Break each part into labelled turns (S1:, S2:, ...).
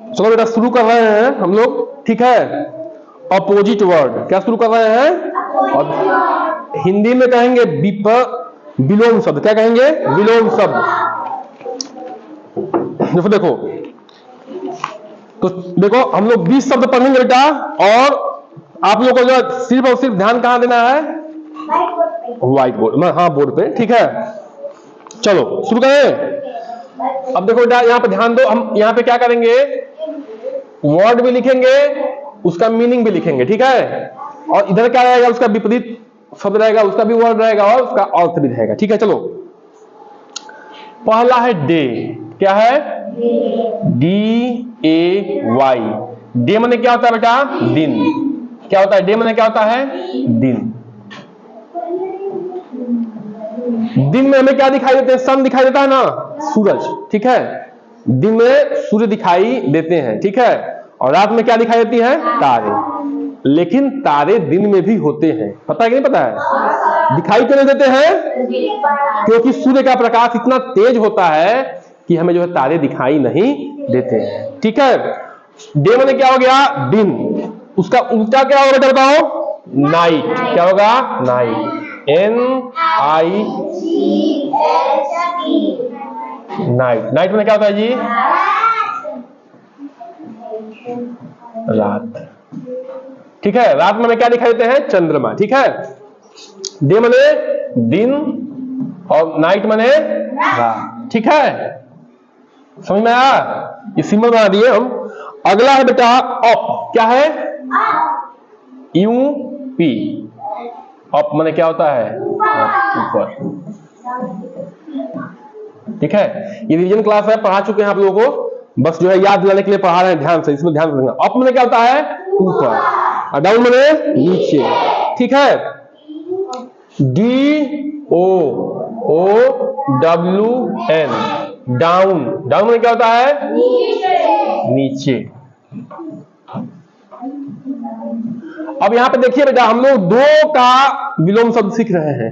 S1: चलो बेटा शुरू कर रहे हैं हम लोग, ठीक है। अपोजिट वर्ड क्या शुरू कर रहे हैं? और हिंदी में कहेंगे विलोम शब्द। क्या कहेंगे? विलोम शब्द। देखो तो देखो हम लोग 20 शब्द पढ़ेंगे बेटा, और आप लोगों को जो सिर्फ और सिर्फ ध्यान कहां देना है? व्हाइट बोर्ड में, हाँ बोर्ड पे, ठीक है। चलो शुरू करें। अब देखो बेटा यहाँ पे ध्यान दो, हम यहाँ पे क्या करेंगे? वर्ड भी लिखेंगे, उसका मीनिंग भी लिखेंगे, ठीक है। और इधर क्या रहेगा? उसका विपरीत शब्द रहेगा, उसका भी वर्ड रहेगा और उसका अर्थ भी रहेगा, ठीक है। चलो पहला है डे। क्या है? DAY। डे माने क्या होता है बेटा? दिन। क्या होता है? डे माने क्या होता है? दिन। दिन में हमें क्या दिखाई देते हैं? सन दिखाई देता है ना, सूरज, ठीक है। दिन में सूर्य दिखाई देते हैं, ठीक है। और रात में क्या दिखाई देती है? तारे। लेकिन तारे दिन में भी होते हैं, पता है कि नहीं पता है? दिखाई क्यों नहीं देते हैं? क्योंकि सूर्य का प्रकाश इतना तेज होता है कि हमें जो है तारे दिखाई नहीं देते हैं, ठीक है। डे माने क्या हो गया? दिन। उसका उल्टा क्या होगा बेटा बताओ? नाइट। क्या होगा? नाइट। NIT। नाइट। नाइट में क्या होता है जी? रात, ठीक है। रात में क्या दिखाई देते हैं? चंद्रमा, ठीक है। डे मने दिन और नाइट मने रात, ठीक है। समझ में आया? ये सिंबल बना दिए हम। अगला है बेटा अप। क्या है? UP। अप माने क्या होता है? ऊपर, ठीक है। ये रिवीजन क्लास है, पढ़ा चुके हैं आप लोगों को, बस जो है याद दिलाने के लिए पढ़ा रहे हैं ध्यान से, इसमें ध्यान रखना। अप माने क्या होता है? ऊपर, और डाउन माने नीचे, ठीक है। DOOWN। डाउन। डाउन माने क्या होता है? नीचे। अब यहां पे देखिए बेटा, हम लोग दो का विलोम शब्द सीख रहे हैं।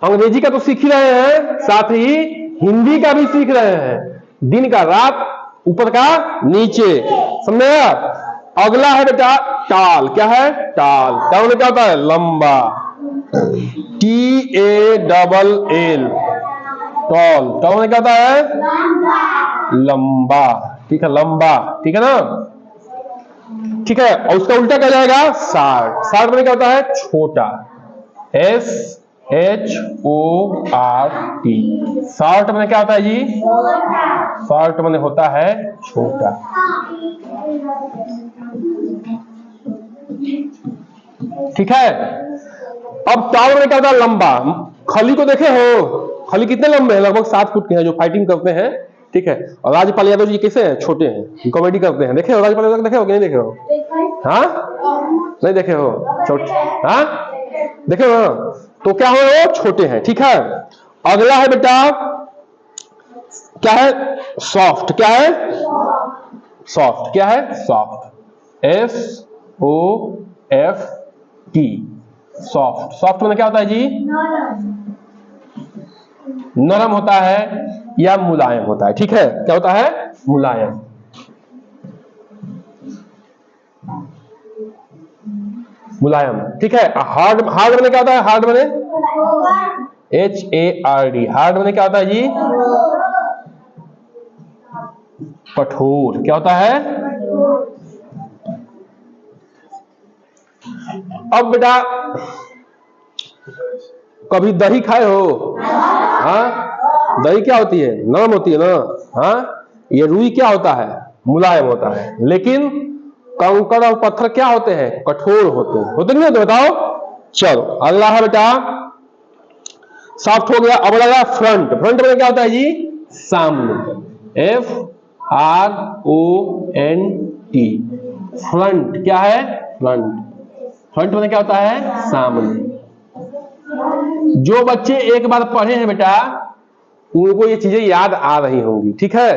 S1: अंग्रेजी का तो सीख ही रहे हैं, साथ ही हिंदी का भी सीख रहे हैं। दिन का रात, ऊपर का नीचे, समझे आप? अगला है बेटा टाल। क्या है? टाल। टाल में क्या होता है? लंबा। TALL। टॉल। टॉल में क्या होता है? लंबा, ठीक है। लंबा, ठीक है ना, ठीक है। और उसका उल्टा क्या जाएगा? शार्ट। शार्ट में क्या होता है? छोटा। SHORT। शॉर्ट में क्या होता है जी? शॉर्ट में होता है छोटा, ठीक है। अब टाल में क्या होता है? लंबा। खली को देखे हो? खली कितने लंबे हैं? लगभग 7 फुट के हैं, जो फाइटिंग करते हैं, ठीक है। और राजपाल यादव जी कैसे हैं? छोटे हैं, कॉमेडी करते हैं। देखे हो राजपाल यादव? देखे हो कि नहीं देखे हो? हाँ, नहीं देखे हो? छोटे, हाँ देखे हो? तो क्या हो? छोटे हैं, ठीक है। अगला है बेटा क्या है? सॉफ्ट। क्या है? सॉफ्ट। क्या है? सॉफ्ट। SOFT। सॉफ्ट। सॉफ्ट में क्या होता है जी? नरम होता है या मुलायम होता है, ठीक है। क्या होता है? मुलायम। मुलायम, ठीक है। हार्ड। हार्ड में क्या होता है? हार्ड में HARD। हार्ड में क्या होता है जी? कठोर। क्या होता है? अब बेटा कभी दही खाए हो? हाँ, दही क्या होती है? नरम होती है ना। हाँ, ये रुई क्या होता है? मुलायम होता है। लेकिन कंकड़ और पत्थर क्या होते हैं? कठोर होते हैं। होते नहीं होते? बताओ। चलो अगला है बेटा सॉफ्ट हो गया। अब लगा फ्रंट। फ्रंट में क्या होता है जी? सामने। FRONT। फ्रंट। क्या है? फ्रंट। फ्रंट में क्या होता है? सामने। जो बच्चे एक बार पढ़े हैं बेटा, उनको ये चीजें याद आ रही होंगी, ठीक है।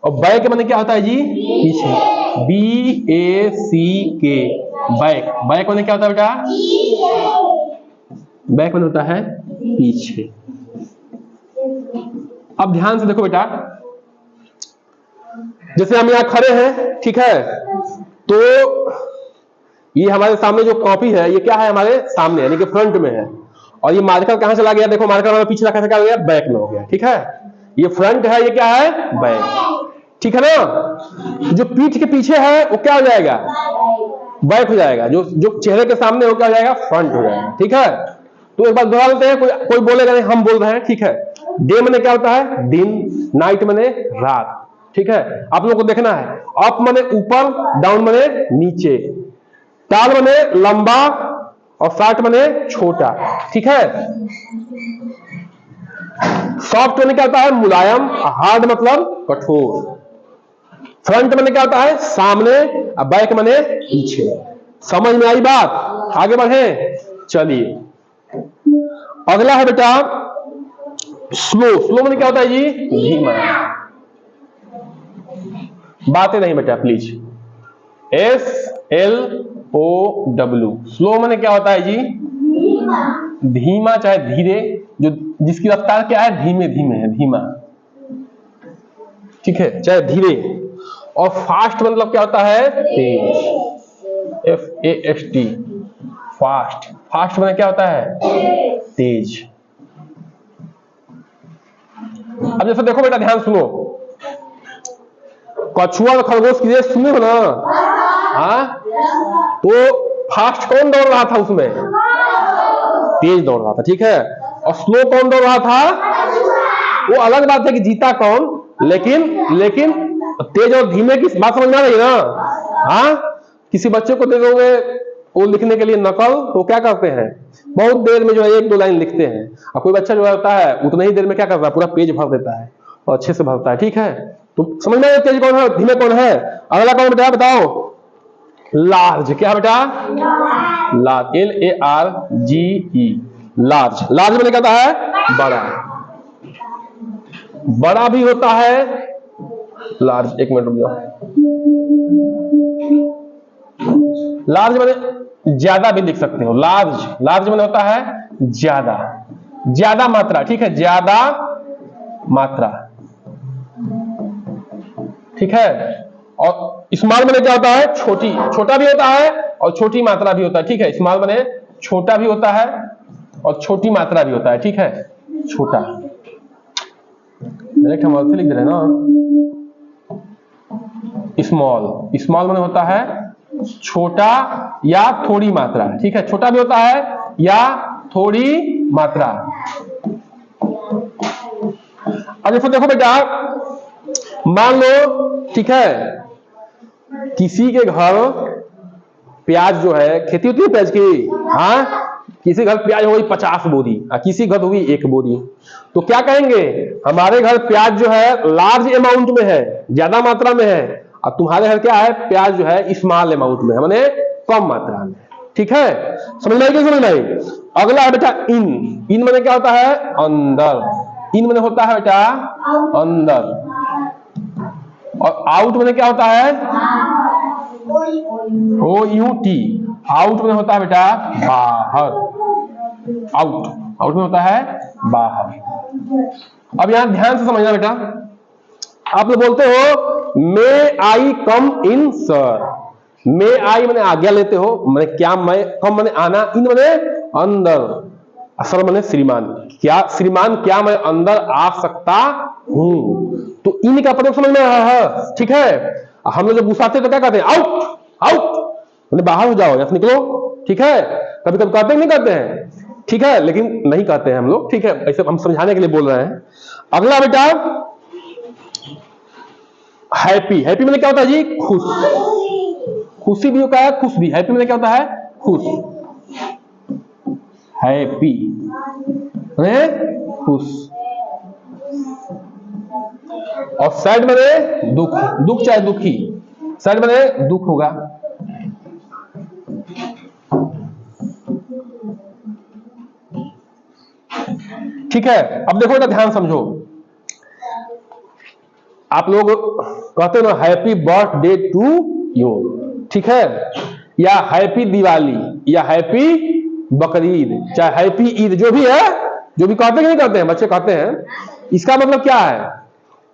S1: और बैक माने क्या होता है जी? पीछे। BACK। बैक। बैक माने क्या होता है बेटा? बैक माने होता है पीछे। अब ध्यान से देखो बेटा, जैसे हम यहाँ खड़े हैं, ठीक है, तो ये हमारे सामने जो कॉपी है ये क्या है, हमारे सामने यानी कि फ्रंट में है, और ये मार्कर कहां चला गया, देखो मार्कर हमारे पीछे रखा था, क्या हो गया, बैक में हो गया, ठीक है। ये फ्रंट है, ये क्या है, बैक, ठीक है ना। जो पीठ के पीछे है वो क्या हो जाएगा, बैक हो जाएगा, जो जो चेहरे के सामने हो क्या हो जाएगा, फ्रंट हो जाएगा, ठीक है। तो एक बार दोहरा लेते हैं, कोई बोलेगा नहीं, हम बोल रहे हैं, ठीक है। डे मने क्या होता है, दिन, नाइट मने रात, ठीक है। आप लोगों को देखना है, अप मने ऊपर, डाउन मने नीचे, टाल मने लंबा और शॉर्ट मने छोटा, ठीक है। सॉफ्ट मने क्या होता है, मुलायम, हार्ड मतलब कठोर। फ्रंट मने क्या होता है, सामने, और बैक मने पीछे। समझ में आई बात, आगे बढ़े, चलिए। अगला है बेटा स्लो। स्लो मने क्या होता है जी, धीमा। बातें नहीं बेटा प्लीज। SLOW, स्लो मने क्या होता है जी, धीमा चाहे धीरे, जो जिसकी रफ्तार क्या है, धीमे धीमे है, धीमा, ठीक है, चाहे धीरे। और फास्ट मतलब क्या होता है, तेज, FAST, फास्ट। फास्ट मतलब क्या होता है, तेज। अब जैसे देखो बेटा, ध्यान सुनो, कछुआ और खरगोश की रेस सुने हो ना, हाँ, तो फास्ट कौन दौड़ रहा था उसमें, तेज दौड़ रहा था, ठीक है। और स्लो कौन दौड़ रहा था, वो अलग बात है कि जीता कौन, लेकिन तेज और धीमे की बात समझ में आ रही है ना। हाँ, किसी बच्चे को दे दोगे वो लिखने के लिए नकल, तो क्या करते हैं, बहुत देर में जो है 1-2 लाइन लिखते हैं, और कोई बच्चा जो होता है उतनी ही देर में क्या करता है, पूरा पेज भर देता है और अच्छे से भरता है, ठीक है। तो समझ में आया तेज कौन है, धीमे कौन है। अगला कौन बेटा, बताओ, लार्ज। क्या बेटा, लार्ज, LARGE, लार्ज। लार्ज मैंने कहता है बड़ा, बड़ा भी होता है लार्ज। एक मिनट रुक जाओ। लार्ज मैंने ज्यादा भी लिख सकते हो, लार्ज, लार्ज मैंने होता है ज्यादा, ज्यादा मात्रा, ठीक है, ज्यादा मात्रा, ठीक है। और स्मॉल मैंने क्या होता है, छोटी, छोटा भी होता है और छोटी मात्रा भी होता है, ठीक है। स्मॉल मैंने छोटा भी होता है और छोटी मात्रा भी होता है, ठीक है, छोटा। डायरेक्ट हम अर्थ लिख दे रहे हैं ना। स्मॉल, स्मॉल मैंने होता है छोटा या थोड़ी मात्रा, ठीक है, छोटा भी होता है या थोड़ी मात्रा। अब देखो बेटा, मान लो, ठीक है, किसी के घर प्याज जो है, खेती होती है प्याज की, हाँ, किसी घर प्याज हो गई 50 बोरी, किसी घर होगी 1 बोरी, तो क्या कहेंगे, हमारे घर प्याज जो है लार्ज अमाउंट में है, ज्यादा मात्रा में है, और तुम्हारे घर क्या है, प्याज जो है स्मॉल अमाउंट में है, माने कम मात्रा में, ठीक है। समझ में आई कि समझ में आई। अगला है बेटा इन। इन माने क्या होता है, अंदर। इन माने होता है बेटा अंदर, और आउट माने क्या होता है, OUT, आउट में होता है बेटा बाहर, आउट, आउट में होता है बाहर। अब यहां ध्यान से समझना बेटा, आप लोग बोलते हो मे आई कम इन सर, मे आई मैंने आज्ञा लेते हो, मैंने क्या, मैं कम मैंने आना, इन मैंने अंदर, सर मैंने श्रीमान, क्या श्रीमान, क्या मैं अंदर आ सकता हूं, तो इन का प्रयोग समझ में आया है, ठीक है। हम लोग जब गुस्साते तो क्या कहते हैं, आउट, आउट, मैंने बाहर हो जाओ, यहां निकलो, ठीक है। कभी कभी कहते नहीं कहते हैं, ठीक है, लेकिन नहीं कहते हैं हम लोग, ठीक है, ऐसे हम समझाने के लिए बोल रहे हैं। अगला बेटा हैप्पी। हैप्पी मतलब क्या होता है जी, खुश, खुशी भी होता है, खुश भी। हैप्पी मतलब क्या होता है, खुश, हैप्पी खुश। और सैड में दुख, दुख चाहे दुखी, सैड में दुख होगा। ठीक है, अब देखो बेटा ध्यान समझो, आप लोग कहते हो ना हैप्पी बर्थडे टू यू, ठीक है, या हैप्पी दिवाली या हैप्पी बकरीद, चाहे हैप्पी ईद, जो भी है, जो भी कहते हैं नहीं कहते हैं, बच्चे कहते हैं, इसका मतलब क्या है,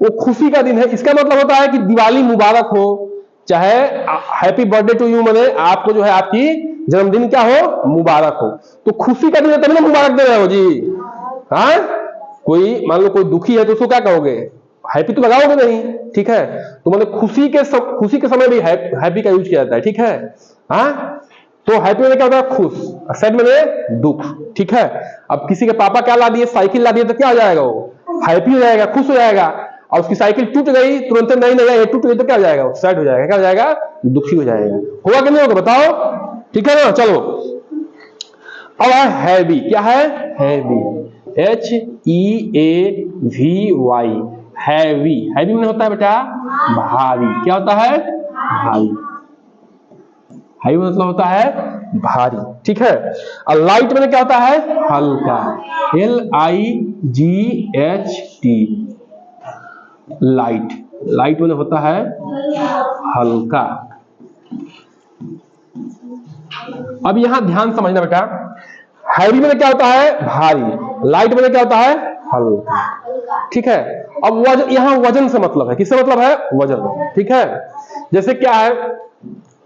S1: वो खुशी का दिन है। इसका मतलब होता है कि दिवाली मुबारक हो, चाहे हैप्पी बर्थडे टू यू, माने आपको जो है आपकी जन्मदिन क्या हो, मुबारक हो। तो खुशी का दिन है तभी ना मुबारक दे रहे हो जी। हाँ, कोई मान लो कोई दुखी है तो उसको क्या कहोगे, हैप्पी तो लगाओगे नहीं, ठीक है। तो मतलब खुशी के समय भी हैप्पी का यूज किया जाता है, ठीक है। हाँ, तो हैप्पी में क्या होता है, खुश, सैड में दुख, ठीक है। अब किसी के पापा क्या ला दिए, साइकिल ला दिए, तो क्या हो जाएगा, वो हैप्पी हो जाएगा, खुश हो जाएगा। और उसकी साइकिल टूट गई, तुरंत नहीं नहीं टूट गई, तो क्या हो जाएगा, सैड हो जाएगा, क्या हो जाएगा, दुखी हो जाएगा। होगा कि नहीं होगा बताओ, ठीक है ना। चलो अब है हैवी। क्या है, हैवी, HEAVY, हैवी। हैवी में होता है बेटा भारी। क्या होता है, भारी। हैवी मतलब होता है भारी, ठीक है। और लाइट में क्या होता है, हल्का, LIGHT, लाइट। लाइट में होता है हल्का। अब यहां ध्यान समझना बेटा, हैवी में क्या होता है, भारी, लाइट में क्या होता है, हल्का, ठीक है। अब यहां वजन से मतलब है, किससे मतलब है, वजन, ठीक है। जैसे क्या है,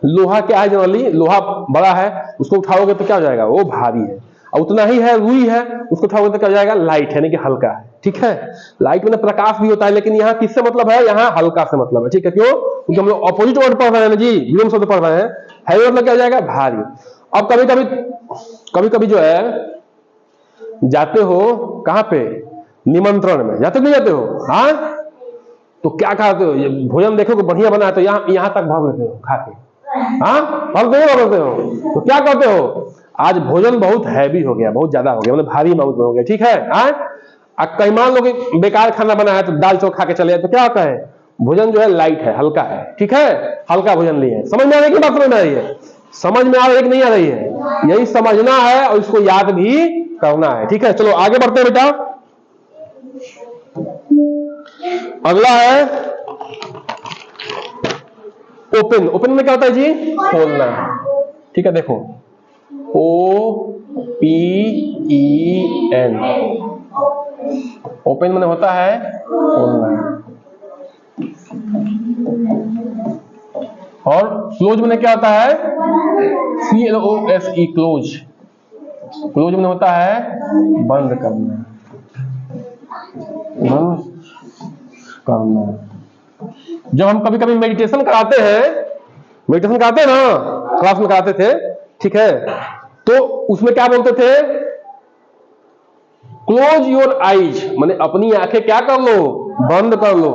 S1: लोहा क्या है, जनरली लोहा बड़ा है, उसको उठाओगे तो क्या हो जाएगा, वो भारी है। और उतना ही है, रुई है, उसको उठाओगे तो क्या हो जाएगा, लाइट, यानी कि हल्का है, ठीक है। लाइट में प्रकाश भी होता है, लेकिन यहाँ किससे मतलब है, यहाँ हल्का से मतलब है, ठीक है। क्यों, क्योंकि हम लोग ऑपोजिट वर्ड पढ़ रहे हैं ना जी, विलोम शब्द पढ़ रहे हैं। हैवी मतलब क्या हो जाएगा, भारी। अब कभी कभी जो है जाते हो कहां पे, निमंत्रण में जाते नहीं जाते हो, हाँ, तो क्या खाते हो, भोजन देखो कि बढ़िया बना है तो यहां तक भाग लेते हो खा के, हाँ, भाग लेते हो। तो क्या कहते हो, आज भोजन बहुत हैवी हो गया, बहुत ज्यादा हो गया, मतलब भारी माउथ में हो गया, ठीक है। हाँ, कई मान लो कि बेकार खाना बना है तो दाल चौक खा के चले तो क्या होता है, भोजन जो है लाइट है, हल्का है, ठीक है, हल्का भोजन लिए। समझ में आ रही है कि बात समझ में आ रही है, समझ में आ रही है कि नहीं आ रही है, यही समझना है और इसको याद भी करना है, ठीक है। चलो आगे बढ़ते हैं बेटा। अगला है ओपन। ओपन में क्या होता है जी, खोलना, ठीक है। देखो OPEN, ओपन में होता है खोलना। और क्लोज में क्या होता है, CLOSE, क्लोज। क्लोज में होता है बंद करना, बंद करना। जब हम कभी कभी मेडिटेशन कराते हैं ना, क्लास में कराते थे, ठीक है, तो उसमें क्या बोलते थे, क्लोज योर आईज, माने अपनी आंखें क्या कर लो, बंद कर लो।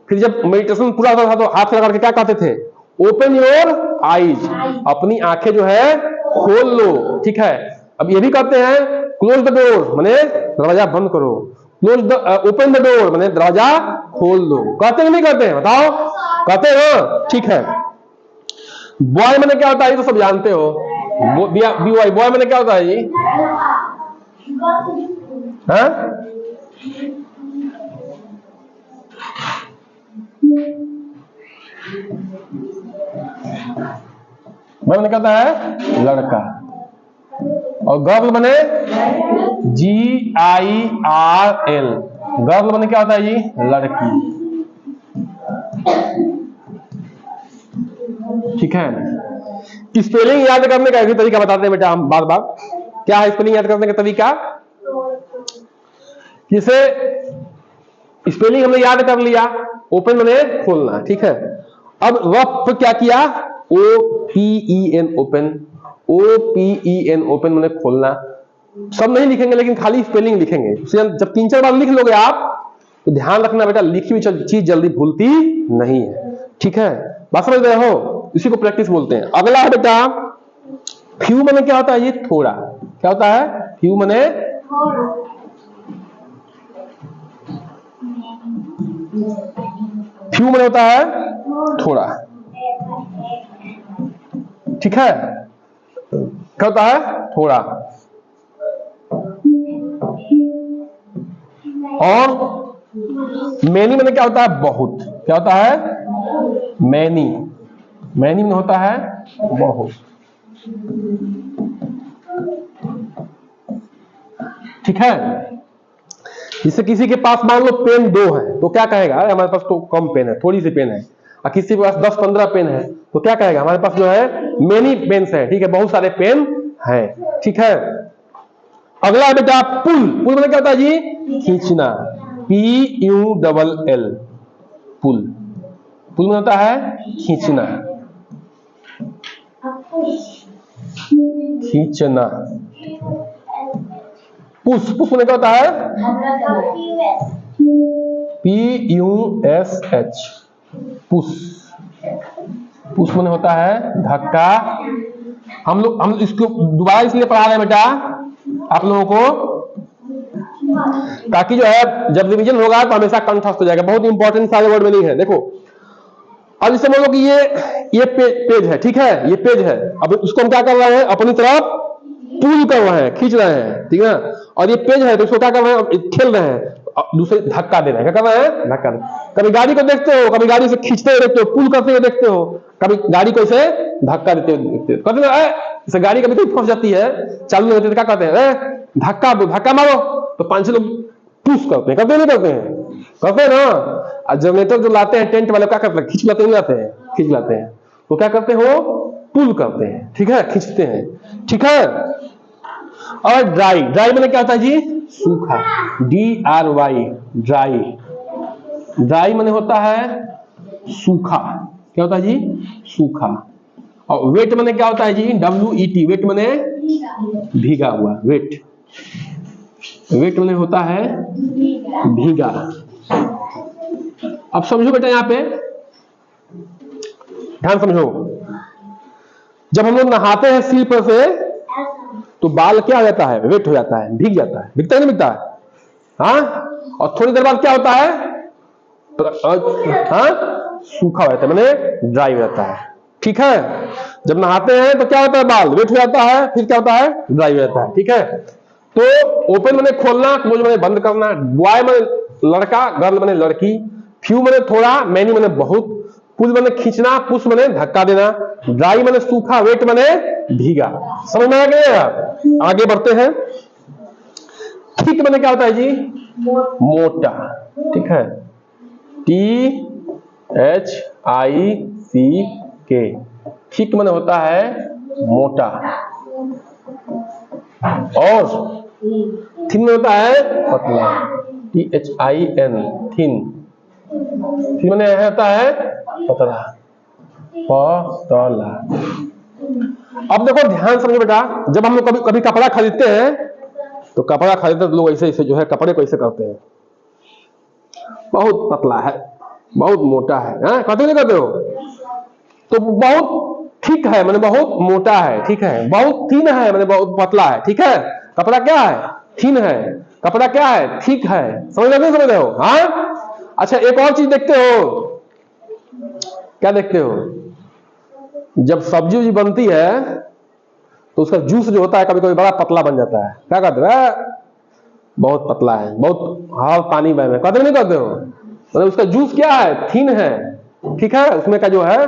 S1: फिर जब मेडिटेशन पूरा होता था तो हाथ लगा के क्या कहते थे, ओपन योर आईज, अपनी आंखें जो है खोल लो, ठीक है। अब ये भी कहते हैं क्लोज द डोर, माने दरवाजा बंद करो, close the open the door, माने दरवाजा खोल दो। कहते हैं नहीं कहते हैं, बताओ, कहते हैं, ठीक है। बॉय मैंने क्या होता है, ये तो सब जानते हो, बॉय मैंने क्या होता है जी, हाँ, मैंने कहता है लड़का। और गर्ल बने GIRL, गर्ल बने क्या होता है जी, लड़की, ठीक है। स्पेलिंग याद करने का एक तरीका बताते हैं बेटा हम बार बार। क्या है स्पेलिंग याद करने का तरीका, जैसे स्पेलिंग हमने याद कर लिया, ओपन मैंने खोलना, ठीक है। अब रफ क्या किया, OPEN, ओपन, OPEN, ओपन मैंने खोलना। सब नहीं लिखेंगे लेकिन खाली स्पेलिंग लिखेंगे। जब 3-4 बार लिख लोगे आप तो ध्यान रखना बेटा, लिखी हुई चीज जल्दी भूलती नहीं है, ठीक है। बात समझ रहे हो, इसी को प्रैक्टिस बोलते हैं। अगला है बेटा फ्यू, मैंने क्या होता है ये, थोड़ा। क्या होता है, फ्यू मैंने फ्यू मैंने होता है थोड़ा, ठीक है। क्या होता है, थोड़ा। और मैनी मैंने क्या होता है, बहुत। क्या होता है, मैनी, मैनी में होता है बहुत, ठीक है। जिससे किसी के पास मान लो पेन 2 है तो क्या कहेगा, अरे हमारे पास तो कम पेन है, थोड़ी सी पेन है। और किसी के पास 10-15 पेन है तो क्या कहेगा, हमारे पास जो है मेनी पेन्स है, ठीक है, बहुत सारे पेन है, ठीक है। अगला है बेटा पुल। पुल मतलब क्या होता है जी, खींचना, PULL, पुल। पुल में होता है खींचना, खींचना। पुश, पुश में क्या होता है, PUSH, पुश। पुश में होता है धक्का। हम इसको दोबारा इसलिए पढ़ा रहे हैं बेटा आप लोगों को, ताकि जो है जब रिवीजन होगा तो हमेशा कंठस्थ हो जाएगा। बहुत इंपॉर्टेंट सारे वर्ड में नहीं है। देखो अब इसे बोलो कि ये पेज है, ठीक है, ये पेज है। अब उसको हम क्या कर रहे हैं, अपनी तरफ पुल कर रहे हैं, खींच रहे हैं, ठीक है। और ये पेज है तो इसको क्या कर रहे हैं, खेल रहे हैं, दूसरे धक्का दे रहे हैं। क्या कर रहे हैं, धक्का। कभी गाड़ी को देखते हो, कभी गाड़ी से खींचते हुए देखते हो, पुल करते हुए देखते हो, कभी गाड़ी को इसे धक्का देते हुए देखते हो। कहते हैं इसे गाड़ी कभी कभी फंस जाती है, चालू नहीं होती तो क्या कहते हैं, धक्का दो, धक्का मारो। तो 5-6 लोग पुश करते हैं, करते नहीं करते हैं, करते हैं ना। और जनरेटर जो लाते हैं टेंट वाले क्या करते हैं, खींच लाते, नहीं लाते हैं, खींच लाते हैं। तो क्या करते हो, पुल करते हैं, ठीक है, खींचते हैं, ठीक है। और ड्राई, ड्राई मैंने क्या होता है जी, सूखा, DRY, ड्राई। ड्राई मैंने होता है सूखा, क्या होता है जी, सूखा। और वेट मैंने क्या होता है जी, WET, वेट मैंने भीगा हुआ, वेट। वेट मैंने होता है भीगा। अब समझो बेटा, यहां पे ध्यान समझो। जब हम लोग नहाते हैं सिर पर से तो बाल क्या हो जाता है, वेट हो जाता है, भीग जाता है, भीगता है नहीं भीगता है, हाँ। और थोड़ी देर बाद क्या होता है, हाँ, सूखा हो जाता है, मैंने ड्राई हो जाता है, ठीक है। जब नहाते हैं तो क्या होता है, बाल वेट हो जाता है, फिर क्या होता है, ड्राई हो जाता है, ठीक है। तो ओपन मैंने खोलना, क्लोज मैंने बंद करना, बॉय मैंने लड़का, गर्ल मैंने लड़की, फ्यू मैंने थोड़ा, मैनी मैंने बहुत, पुल मैंने खींचना, पुश मैंने धक्का देना, ड्राई मैंने सूखा, वेट मैंने भीगा। समझ में आ गया। आगे बढ़ते हैं। थिक मैंने क्या होता है जी, मोटा, ठीक है, THICK, थिक मैंने होता है मोटा। और थिन में होता है पतला, THIN, थिन। फिर मैंने होता है पतला, पतला। अब देखो ध्यान समझो बेटा, जब हम लोग कभी कभी कपड़ा खरीदते हैं तो कपड़ा खरीदते तो लोग ऐसे ऐसे जो है कपड़े को ऐसे करते हैं, बहुत पतला है, बहुत मोटा है, कहते नहीं कहते हो। तो बहुत ठीक है मैंने बहुत मोटा है, ठीक है, बहुत थिन है मैंने बहुत पतला है, ठीक है। कपड़ा क्या है, थिन है, कपड़ा क्या है, ठीक है। समझ रहे नहीं समझ रहे हो, हाँ। अच्छा एक और चीज देखते हो, क्या देखते हो, जब सब्जी उब्जी बनती है तो उसका जूस जो होता है कभी कभी बड़ा पतला बन जाता है, क्या कहते हैं, बहुत पतला है, बहुत हाफ पानी में, कहते नहीं कहते हो। मतलब उसका जूस क्या है, थिन है, ठीक है, उसमें का जो है।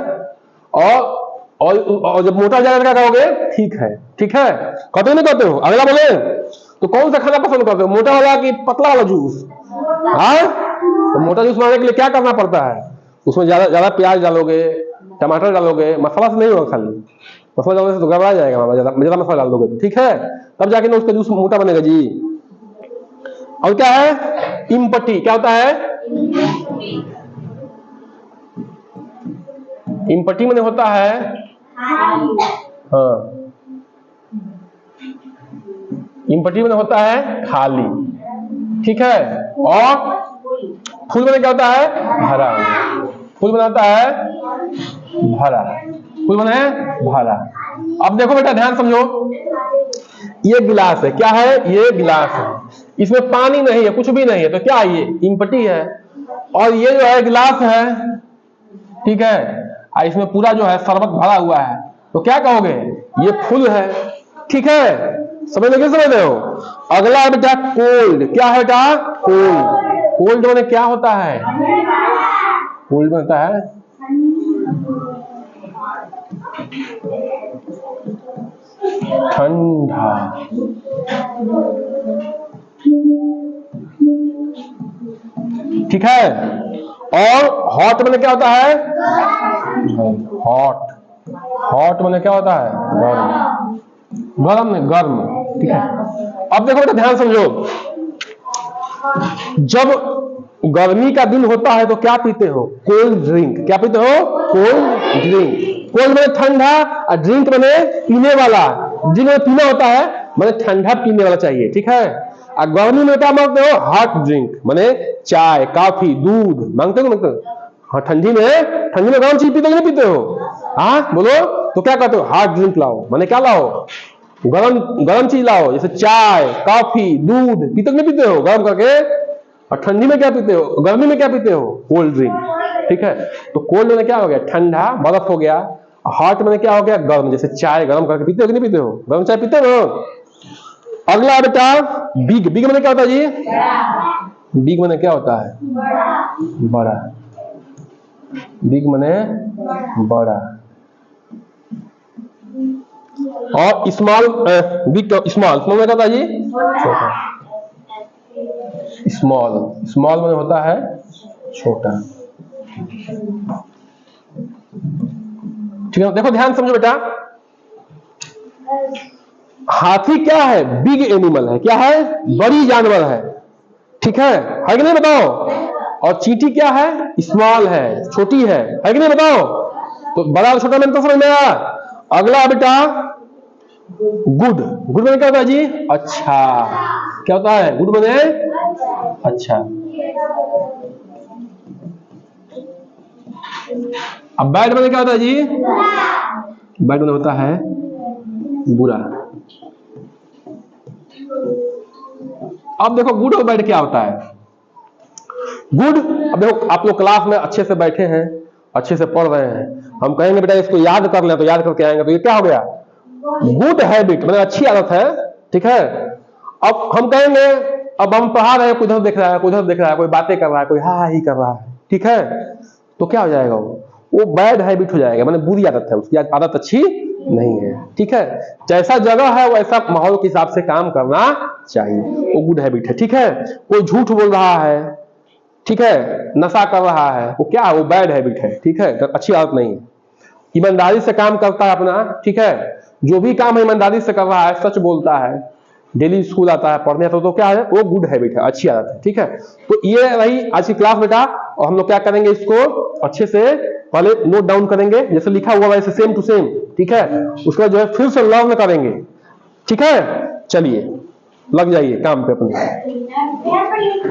S1: और जब मोटा जाएगा क्या कहोगे, ठीक है, ठीक है, कहते नहीं कहते हो। अगला बोले तो कौन सा खाना पसंद करते हो, मोटा वाला कि पतला वाला जूस, हाँ। तो मोटा जूस बनाने के लिए क्या करना पड़ता है, उसमें ज्यादा प्याज डालोगे, टमाटर डालोगे, मसाला से नहीं होगा, खाली मसाला डालने से तो गड़बड़ा जाएगा, ज्यादा मसाला डाल दोगे, ठीक है, तब जाके ना उसका जूस मोटा बनेगा जी। और क्या है, इम्पटी, क्या होता है, इम्पटी में होता है, हाँ, इम्पटी में होता है खाली, ठीक है। और फुल में क्या होता है, भरा, फुल में होता है भरा, फुल में भरा। अब देखो बेटा ध्यान समझो, ये गिलास है, क्या है, ये गिलास है, इसमें पानी नहीं है, कुछ भी नहीं है, तो क्या ये इम्पटी है। और ये जो है गिलास है, ठीक है, इसमें पूरा जो है शरबत भरा हुआ है, तो क्या कहोगे, ये फुल है, ठीक है। समझ लगे, समझ रहे हो। अगला है बेटा कोल्ड, क्या है बेटा, कोल्ड। कोल्ड में क्या होता है, कोल्ड में होता है ठंडा, ठीक है। और हॉट मैंने क्या होता है, हॉट, हॉट मैंने क्या होता है, गर्म, गर्म नहीं गर्म, ठीक है। अब देखो बेटा ध्यान समझो, जब गर्मी का दिन होता है तो क्या पीते हो, कोल्ड ड्रिंक, क्या पीते हो, कोल्ड ड्रिंक। कोल्ड मैंने ठंडा और ड्रिंक मैंने पीने वाला, ड्रिंक पीना होता है मैंने ठंडा पीने वाला चाहिए, ठीक है। और गर्मी में क्या मांगते हो, हॉट ड्रिंक, मैंने चाय कॉफी दूध मांगते हो, हाँ ठंडी में गर्म चीज पीते नहीं पीते हो, हाँ बोलो, तो क्या कहते हो, हॉट ड्रिंक लाओ, मैंने क्या लाओ, गरम चीज लाओ, जैसे चाय कॉफी दूध पीते नहीं पीते हो गर्म करके। और ठंडी में क्या पीते हो, गर्मी में क्या पीते हो, कोल्ड ड्रिंक, ठीक है। तो कोल्ड में क्या हो गया, ठंडा बर्फ हो गया, हॉट में क्या हो गया, गर्म, जैसे चाय गर्म करके पीते हो कि नहीं पीते हो, गर्म चाय पीते हो। अगला बेटा बिग, बिग में क्या होता है जी, बिग में क्या होता है, बड़ा, बिग मने बड़ा। और स्मॉल, बिग स्मॉल, स्मॉल में क्या होता है जी, छोटा, स्मॉल, स्मॉल में होता है छोटा, ठीक है। देखो ध्यान समझो बेटा, हाथी क्या है, बिग एनिमल है, क्या है, बड़ी जानवर है, ठीक है कि नहीं बताओ। और चींटी क्या है, स्मॉल है, छोटी है कि नहीं बताओ। तो बड़ा और छोटा में तो समझ में आया। अगला बेटा गुड, गुड में क्या होता है जी, अच्छा, क्या होता है, गुड में अच्छा। अब बैड में क्या होता है जी, बैड में होता है बुरा। अब देखो गुड और बैड क्या होता है। गुड, अब देखो आप लोग क्लास में अच्छे से बैठे हैं, अच्छे से पढ़ रहे हैं, हम कहेंगे बेटा इसको याद कर ले, तो याद करके आएंगे, तो ये क्या हो गया, गुड हैबिट, मतलब अच्छी आदत है, ठीक है। अब हम कहेंगे, अब हम पढ़ा रहे हैं, कोई इधर देख रहा है, कोई उधर देख रहा है, कोई बातें कर रहा है, कोई हा ही कर रहा है, ठीक है, तो क्या हो जाएगा, वो बैड हैबिट हो जाएगा, मतलब बुरी आदत है, उसकी आदत अच्छी नहीं है, ठीक है। जैसा जगह है वैसा माहौल के हिसाब से काम करना चाहिए, वो गुड हैबिट है, ठीक है। कोई झूठ बोल रहा है, ठीक है, नशा कर रहा है, वो क्या है, वो बैड हैबिट है, ठीक है, तो अच्छी आदत नहीं है। ईमानदारी से काम करता है अपना, ठीक है, जो भी काम है ईमानदारी से कर रहा है, सच बोलता है, डेली स्कूल आता है पढ़ने, तो क्या है, वो गुड हैबिट है, अच्छी आदत है, ठीक है। तो ये रही आज की क्लास बेटा, और हम लोग क्या करेंगे, इसको अच्छे से पहले नोट डाउन करेंगे, जैसे लिखा हुआ वैसे सेम टू सेम, ठीक है। उसके बाद जो है फिर से लर्न करेंगे, ठीक है। चलिए लग जाइए काम पे अपने।